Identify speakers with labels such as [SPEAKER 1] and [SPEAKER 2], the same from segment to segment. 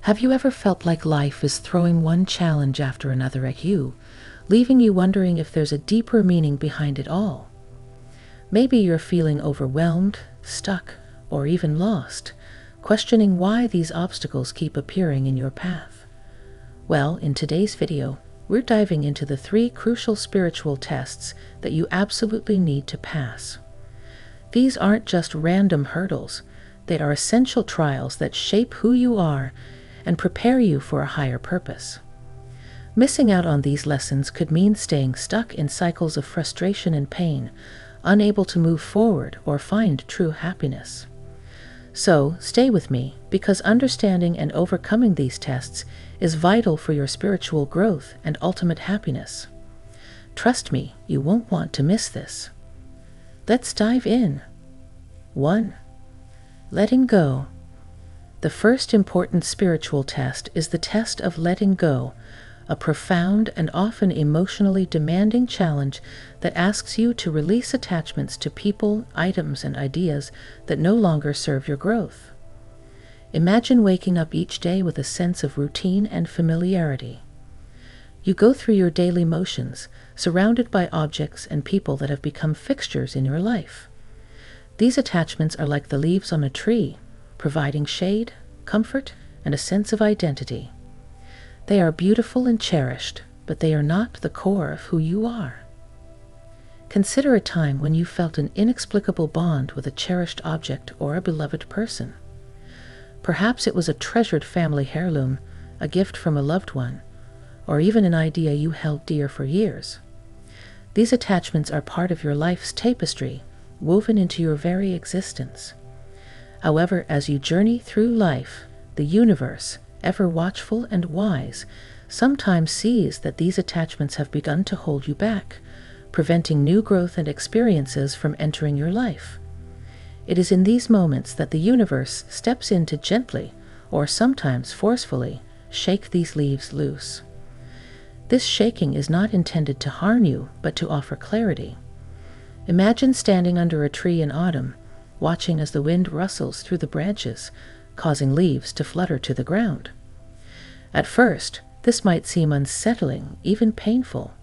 [SPEAKER 1] Have you ever felt like life is throwing one challenge after another at you, leaving you wondering if there's a deeper meaning behind it all? Maybe you're feeling overwhelmed, stuck, or even lost, questioning why these obstacles keep appearing in your path. Well, in today's video, we're diving into the 3 crucial spiritual tests that you absolutely need to pass. These aren't just random hurdles, they are essential trials that shape who you are and prepare you for a higher purpose. Missing out on these lessons could mean staying stuck in cycles of frustration and pain, unable to move forward or find true happiness. So, stay with me, because understanding and overcoming these tests is vital for your spiritual growth and ultimate happiness. Trust me, you won't want to miss this. Let's dive in. 1. Letting go. The first important spiritual test is the test of letting go, a profound and often emotionally demanding challenge that asks you to release attachments to people, items, and ideas that no longer serve your growth. Imagine waking up each day with a sense of routine and familiarity. You go through your daily motions, surrounded by objects and people that have become fixtures in your life. These attachments are like the leaves on a tree, providing shade, comfort, and a sense of identity. They are beautiful and cherished, but they are not the core of who you are. Consider a time when you felt an inexplicable bond with a cherished object or a beloved person. Perhaps it was a treasured family heirloom, a gift from a loved one, or even an idea you held dear for years. These attachments are part of your life's tapestry, woven into your very existence. However, as you journey through life, the universe, ever watchful and wise, sometimes sees that these attachments have begun to hold you back, preventing new growth and experiences from entering your life. It is in these moments that the universe steps in to gently, or sometimes forcefully, shake these leaves loose. This shaking is not intended to harm you, but to offer clarity. Imagine standing under a tree in autumn, watching as the wind rustles through the branches, causing leaves to flutter to the ground. At first, this might seem unsettling, even painful.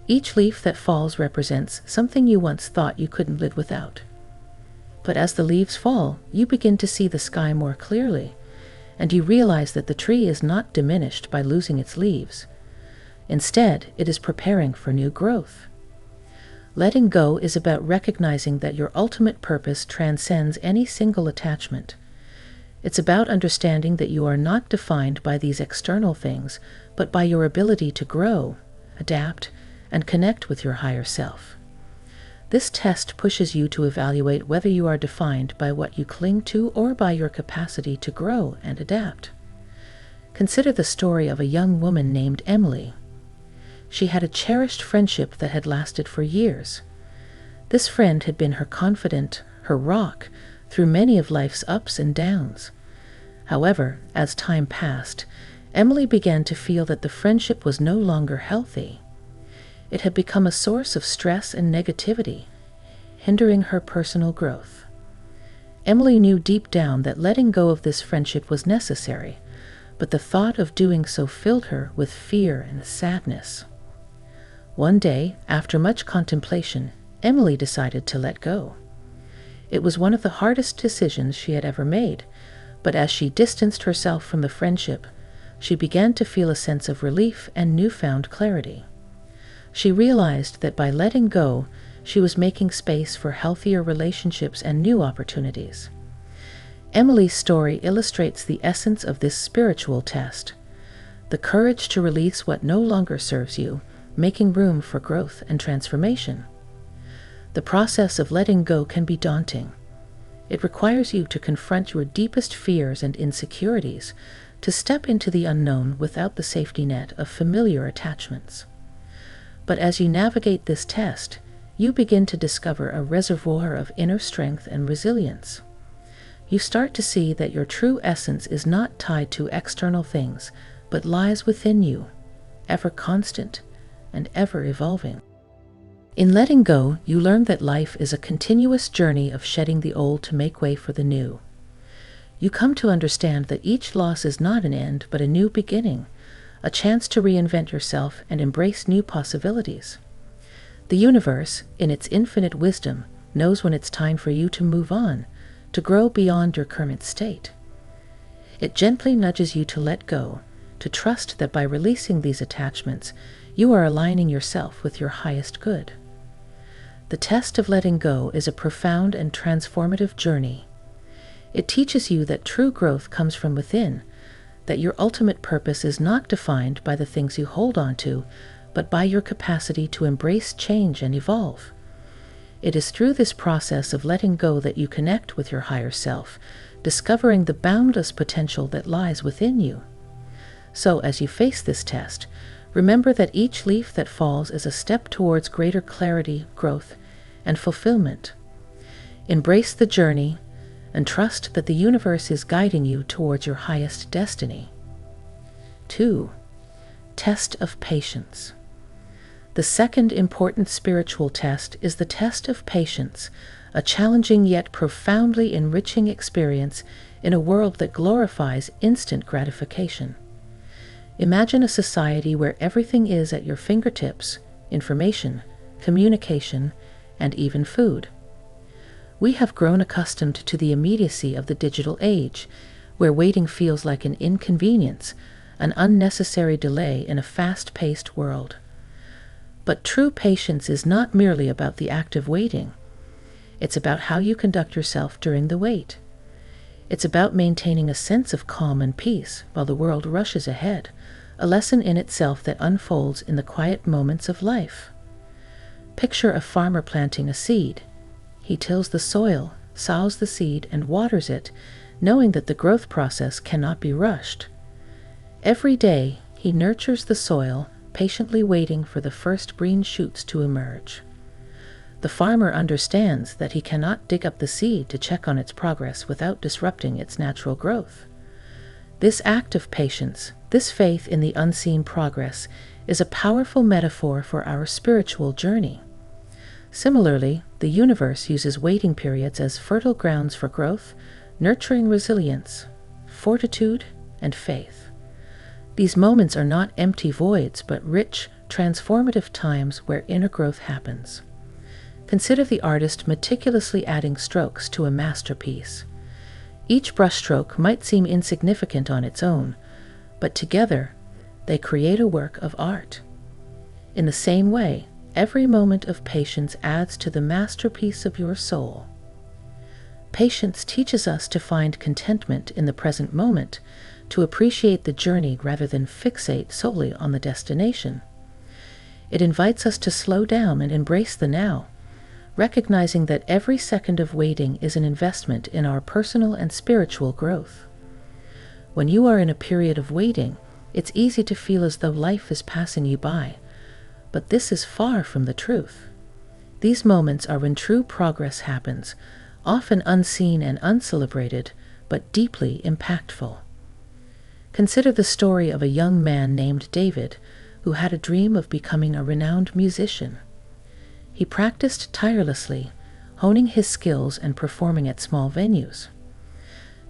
[SPEAKER 1] Each leaf that falls represents something you once thought you couldn't live without. But as the leaves fall, you begin to see the sky more clearly, and you realize that the tree is not diminished by losing its leaves. Instead, it is preparing for new growth. Letting go is about recognizing that your ultimate purpose transcends any single attachment. It's about understanding that you are not defined by these external things, but by your ability to grow, adapt, and connect with your higher self. This test pushes you to evaluate whether you are defined by what you cling to or by your capacity to grow and adapt. Consider the story of a young woman named Emily. She had a cherished friendship that had lasted for years. This friend had been her confidant, her rock, through many of life's ups and downs. However, as time passed, Emily began to feel that the friendship was no longer healthy. It had become a source of stress and negativity, hindering her personal growth. Emily knew deep down that letting go of this friendship was necessary, but the thought of doing so filled her with fear and sadness. One day, after much contemplation, Emily decided to let go. It was one of the hardest decisions she had ever made, but as she distanced herself from the friendship, she began to feel a sense of relief and newfound clarity. She realized that by letting go, she was making space for healthier relationships and new opportunities. Emily's story illustrates the essence of this spiritual test: the courage to release what no longer serves you, making room for growth and transformation. The process of letting go can be daunting. It requires you to confront your deepest fears and insecurities, to step into the unknown without the safety net of familiar attachments. But as you navigate this test, you begin to discover a reservoir of inner strength and resilience. You start to see that your true essence is not tied to external things, but lies within you, ever constant and ever evolving. In letting go, you learn that life is a continuous journey of shedding the old to make way for the new. you come to understand that each loss is not an end, but a new beginning, a chance to reinvent yourself and embrace new possibilities. The universe, in its infinite wisdom, knows when it's time for you to move on, to grow beyond your current state. It gently nudges you to let go, to trust that by releasing these attachments, you are aligning yourself with your highest good. The test of letting go is a profound and transformative journey. It teaches you that true growth comes from within, that your ultimate purpose is not defined by the things you hold on to, but by your capacity to embrace change and evolve. It is through this process of letting go that you connect with your higher self, discovering the boundless potential that lies within you. So, as you face this test, remember that each leaf that falls is a step towards greater clarity, growth, and fulfillment. Embrace the journey and trust that the universe is guiding you towards your highest destiny. 2. Test of patience. The second important spiritual test is the test of patience, a challenging yet profoundly enriching experience in a world that glorifies instant gratification. Imagine a society where everything is at your fingertips: information, communication, and even food. We have grown accustomed to the immediacy of the digital age, where waiting feels like an inconvenience, an unnecessary delay in a fast-paced world. But true patience is not merely about the act of waiting. It's about how you conduct yourself during the wait. It's about maintaining a sense of calm and peace while the world rushes ahead, a lesson in itself that unfolds in the quiet moments of life. Picture a farmer planting a seed. He tills the soil, sows the seed, and waters it, knowing that the growth process cannot be rushed. Every day, he nurtures the soil, patiently waiting for the first green shoots to emerge. The farmer understands that he cannot dig up the seed to check on its progress without disrupting its natural growth. This act of patience, this faith in the unseen progress, is a powerful metaphor for our spiritual journey. Similarly, the universe uses waiting periods as fertile grounds for growth, nurturing resilience, fortitude, and faith. These moments are not empty voids, but rich, transformative times where inner growth happens. Consider the artist meticulously adding strokes to a masterpiece. Each brushstroke might seem insignificant on its own, but together they create a work of art. In the same way, every moment of patience adds to the masterpiece of your soul. Patience teaches us to find contentment in the present moment, to appreciate the journey rather than fixate solely on the destination. It invites us to slow down and embrace the now, recognizing that every second of waiting is an investment in our personal and spiritual growth. When you are in a period of waiting, it's easy to feel as though life is passing you by, but this is far from the truth. These moments are when true progress happens, often unseen and uncelebrated, but deeply impactful. Consider the story of a young man named David, who had a dream of becoming a renowned musician. He practiced tirelessly, honing his skills and performing at small venues.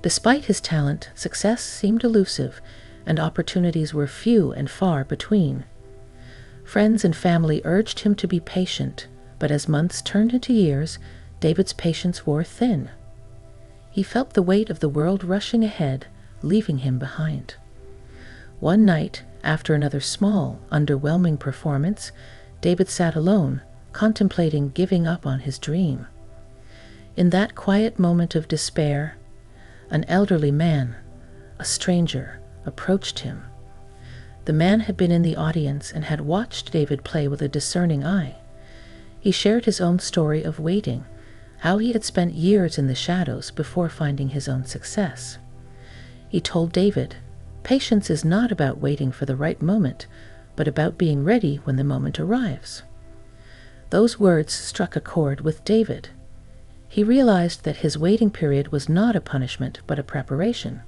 [SPEAKER 1] Despite his talent, success seemed elusive, and opportunities were few and far between. Friends and family urged him to be patient, but as months turned into years, David's patience wore thin. He felt the weight of the world rushing ahead, leaving him behind. One night, after another small, underwhelming performance, David sat alone, contemplating giving up on his dream. In that quiet moment of despair, an elderly man, a stranger, approached him. The man had been in the audience and had watched David play with a discerning eye. He shared his own story of waiting, how he had spent years in the shadows before finding his own success. He told David, "Patience is not about waiting for the right moment, but about being ready when the moment arrives." Those words struck a chord with David. He realized that his waiting period was not a punishment, but a preparation.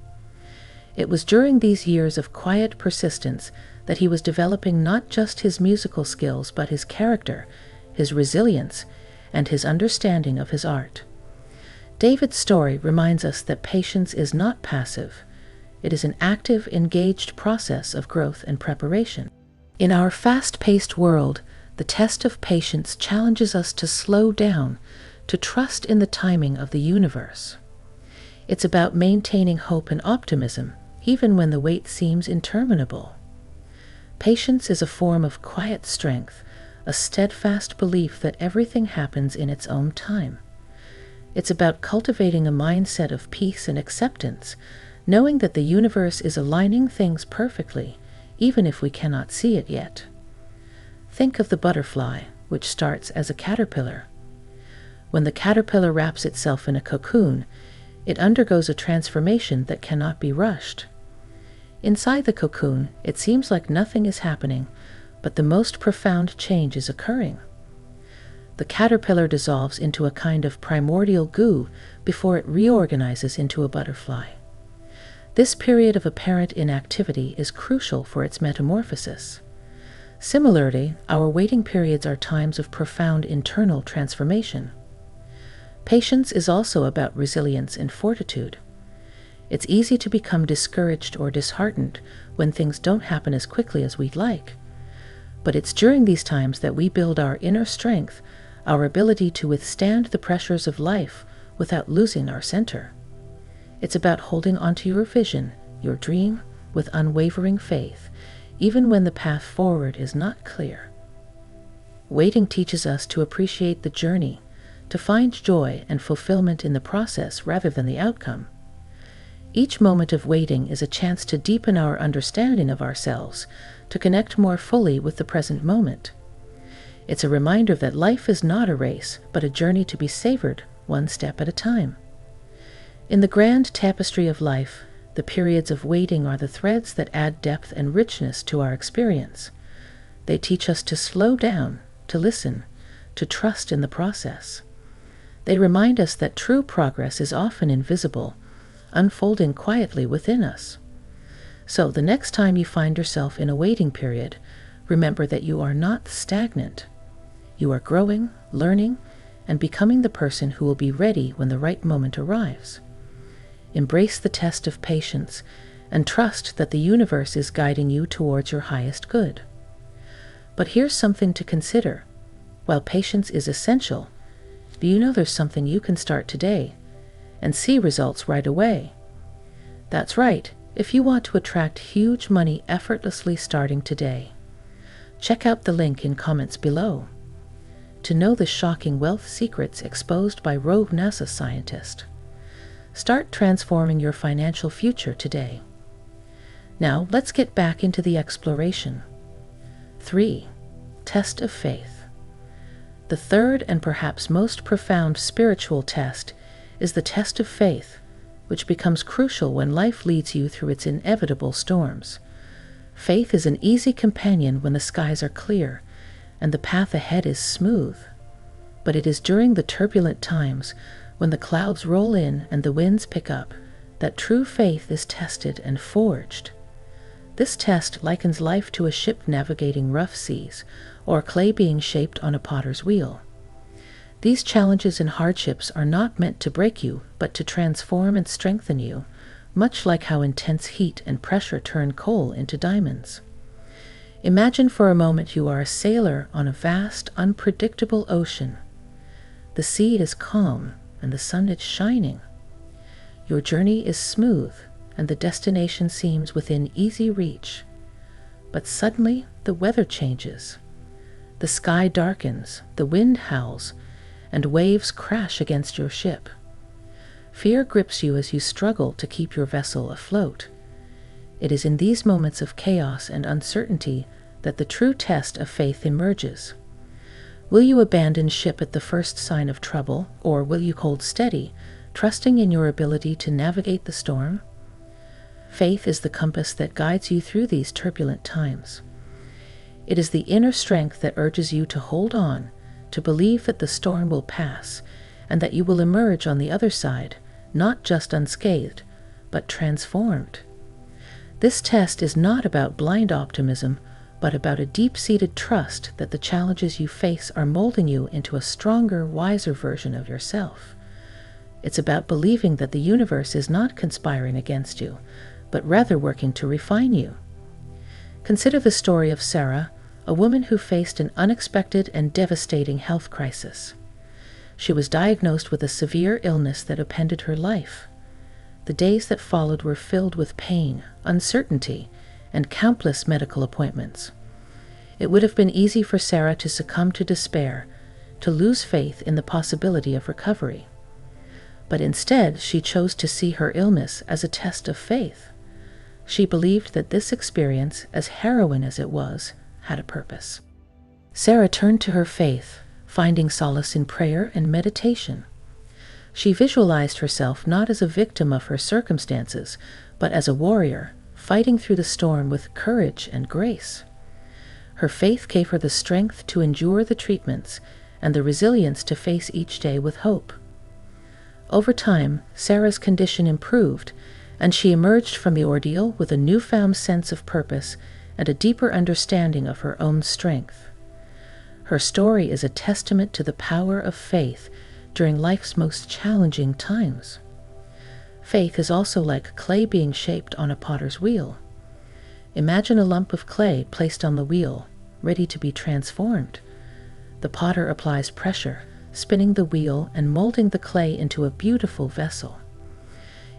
[SPEAKER 1] It was during these years of quiet persistence that he was developing not just his musical skills, but his character, his resilience, and his understanding of his art. David's story reminds us that patience is not passive. It is an active, engaged process of growth and preparation. In our fast-paced world, the test of patience challenges us to slow down, to trust in the timing of the universe. It's about maintaining hope and optimism, even when the wait seems interminable. Patience is a form of quiet strength, a steadfast belief that everything happens in its own time. It's about cultivating a mindset of peace and acceptance, knowing that the universe is aligning things perfectly, even if we cannot see it yet. Think of the butterfly, which starts as a caterpillar. When the caterpillar wraps itself in a cocoon, it undergoes a transformation that cannot be rushed. Inside the cocoon, it seems like nothing is happening, but the most profound change is occurring. The caterpillar dissolves into a kind of primordial goo before it reorganizes into a butterfly. This period of apparent inactivity is crucial for its metamorphosis. Similarly, our waiting periods are times of profound internal transformation. Patience is also about resilience and fortitude. It's easy to become discouraged or disheartened when things don't happen as quickly as we'd like. But it's during these times that we build our inner strength, our ability to withstand the pressures of life without losing our center. It's about holding onto your vision, your dream, with unwavering faith, even when the path forward is not clear. Waiting teaches us to appreciate the journey, to find joy and fulfillment in the process rather than the outcome. Each moment of waiting is a chance to deepen our understanding of ourselves, to connect more fully with the present moment. It's a reminder that life is not a race, but a journey to be savored one step at a time. In the grand tapestry of life, the periods of waiting are the threads that add depth and richness to our experience. They teach us to slow down, to listen, to trust in the process. They remind us that true progress is often invisible, unfolding quietly within us. So the next time you find yourself in a waiting period, remember that you are not stagnant. You are growing, learning, and becoming the person who will be ready when the right moment arrives. Embrace the test of patience and trust that the universe is guiding you towards your highest good. But here's something to consider. While patience is essential, do you know there's something you can start today and see results right away? That's right, if you want to attract huge money effortlessly starting today. Check out the link in comments below to know the shocking wealth secrets exposed by rogue NASA scientist. Start transforming your financial future today. Now, let's get back into the exploration. 3. Test of faith. The third and perhaps most profound spiritual test is the test of faith, which becomes crucial when life leads you through its inevitable storms. Faith is an easy companion when the skies are clear and the path ahead is smooth. But it is during the turbulent times, when the clouds roll in and the winds pick up, that true faith is tested and forged. This test likens life to a ship navigating rough seas, or clay being shaped on a potter's wheel. These challenges and hardships are not meant to break you, but to transform and strengthen you, much like how intense heat and pressure turn coal into diamonds. Imagine for a moment you are a sailor on a vast, unpredictable ocean. The sea is calm, and the sun is shining. Your journey is smooth, and the destination seems within easy reach. But suddenly, the weather changes. The sky darkens, the wind howls, and waves crash against your ship. Fear grips you as you struggle to keep your vessel afloat. It is in these moments of chaos and uncertainty that the true test of faith emerges. Will you abandon ship at the first sign of trouble, or will you hold steady, trusting in your ability to navigate the storm? Faith is the compass that guides you through these turbulent times. It is the inner strength that urges you to hold on, to believe that the storm will pass, and that you will emerge on the other side, not just unscathed, but transformed. This test is not about blind optimism, but about a deep-seated trust that the challenges you face are molding you into a stronger, wiser version of yourself. It's about believing that the universe is not conspiring against you, but rather working to refine you. Consider the story of Sarah, a woman who faced an unexpected and devastating health crisis. She was diagnosed with a severe illness that upended her life. The days that followed were filled with pain, uncertainty, and countless medical appointments. It would have been easy for Sarah to succumb to despair, to lose faith in the possibility of recovery. But instead, she chose to see her illness as a test of faith. She believed that this experience, as harrowing as it was, had a purpose. Sarah turned to her faith, finding solace in prayer and meditation. She visualized herself not as a victim of her circumstances, but as a warrior, fighting through the storm with courage and grace. Her faith gave her the strength to endure the treatments and the resilience to face each day with hope. Over time, Sarah's condition improved, and she emerged from the ordeal with a newfound sense of purpose and a deeper understanding of her own strength. Her story is a testament to the power of faith during life's most challenging times. Faith is also like clay being shaped on a potter's wheel. Imagine a lump of clay placed on the wheel, ready to be transformed. The potter applies pressure, spinning the wheel and molding the clay into a beautiful vessel.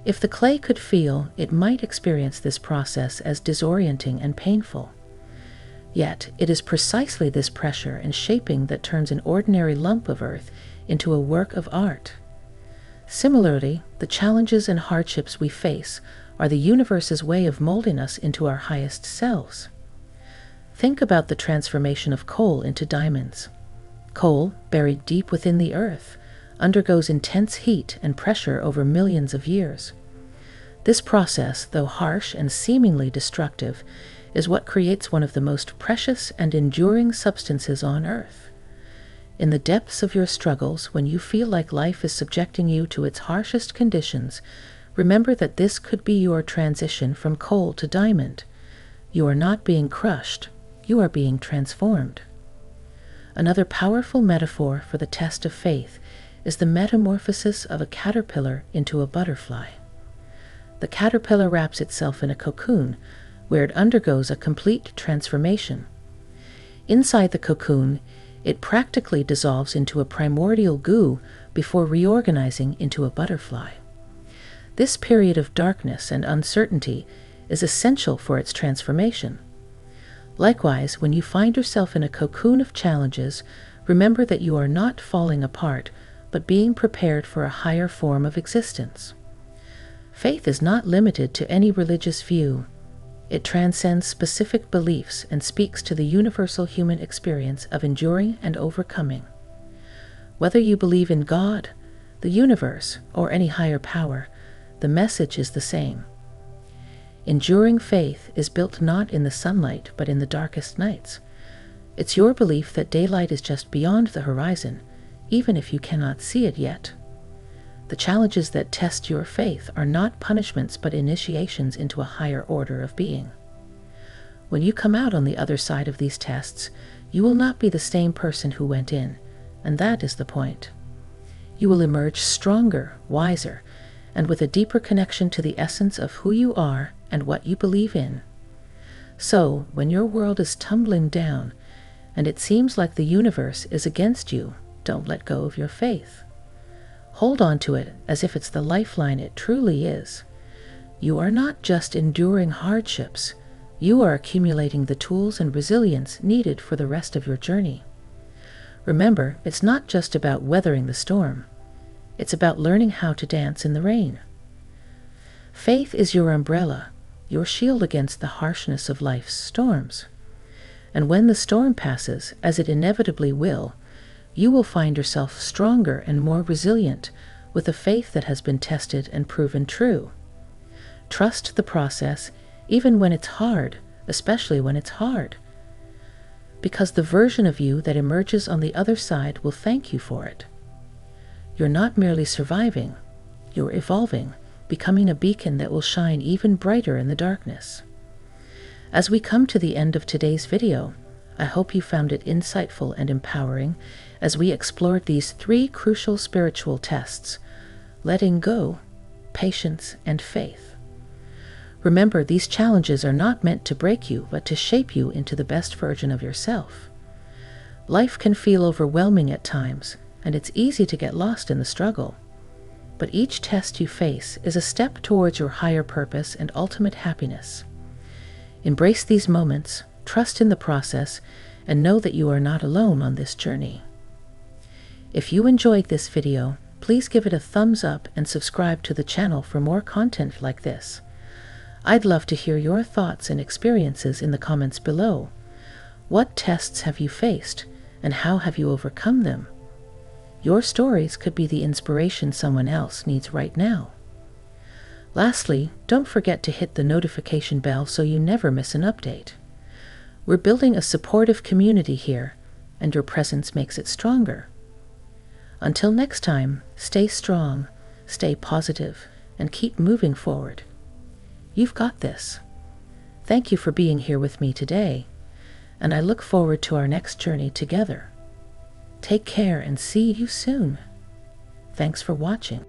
[SPEAKER 1] If the clay could feel, it might experience this process as disorienting and painful. Yet, it is precisely this pressure and shaping that turns an ordinary lump of earth into a work of art. Similarly, the challenges and hardships we face are the universe's way of molding us into our highest selves. Think about the transformation of coal into diamonds. Coal, buried deep within the earth, undergoes intense heat and pressure over millions of years. This process, though harsh and seemingly destructive, is what creates one of the most precious and enduring substances on earth. In the depths of your struggles, when you feel like life is subjecting you to its harshest conditions, remember that this could be your transition from coal to diamond. You are not being crushed, you are being transformed. Another powerful metaphor for the test of faith is the metamorphosis of a caterpillar into a butterfly. The caterpillar wraps itself in a cocoon, where it undergoes a complete transformation. Inside the cocoon, it practically dissolves into a primordial goo before reorganizing into a butterfly. This period of darkness and uncertainty is essential for its transformation. Likewise, when you find yourself in a cocoon of challenges, remember that you are not falling apart, but being prepared for a higher form of existence. Faith is not limited to any religious view. It transcends specific beliefs and speaks to the universal human experience of enduring and overcoming. Whether you believe in God, the universe, or any higher power, the message is the same. Enduring faith is built not in the sunlight, but in the darkest nights. It's your belief that daylight is just beyond the horizon, even if you cannot see it yet. The challenges that test your faith are not punishments, but initiations into a higher order of being. When you come out on the other side of these tests, you will not be the same person who went in, and that is the point. You will emerge stronger, wiser, and with a deeper connection to the essence of who you are and what you believe in. So, when your world is tumbling down, and it seems like the universe is against you, don't let go of your faith. Hold on to it as if it's the lifeline it truly is. You are not just enduring hardships, you are accumulating the tools and resilience needed for the rest of your journey. Remember, it's not just about weathering the storm. It's about learning how to dance in the rain. Faith is your umbrella, your shield against the harshness of life's storms. And when the storm passes, as it inevitably will, you will find yourself stronger and more resilient with a faith that has been tested and proven true. Trust the process, even when it's hard, especially when it's hard, because the version of you that emerges on the other side will thank you for it. You're not merely surviving, you're evolving, becoming a beacon that will shine even brighter in the darkness. As we come to the end of today's video, I hope you found it insightful and empowering as we explored these 3 crucial spiritual tests: letting go, patience, and faith. Remember, these challenges are not meant to break you, but to shape you into the best version of yourself. Life can feel overwhelming at times, and it's easy to get lost in the struggle. But each test you face is a step towards your higher purpose and ultimate happiness. Embrace these moments, trust in the process, and know that you are not alone on this journey. If you enjoyed this video, please give it a thumbs up and subscribe to the channel for more content like this. I'd love to hear your thoughts and experiences in the comments below. What tests have you faced, and how have you overcome them? Your stories could be the inspiration someone else needs right now. Lastly, don't forget to hit the notification bell so you never miss an update. We're building a supportive community here, and your presence makes it stronger. Until next time, stay strong, stay positive, and keep moving forward. You've got this. Thank you for being here with me today, and I look forward to our next journey together. Take care and see you soon. Thanks for watching.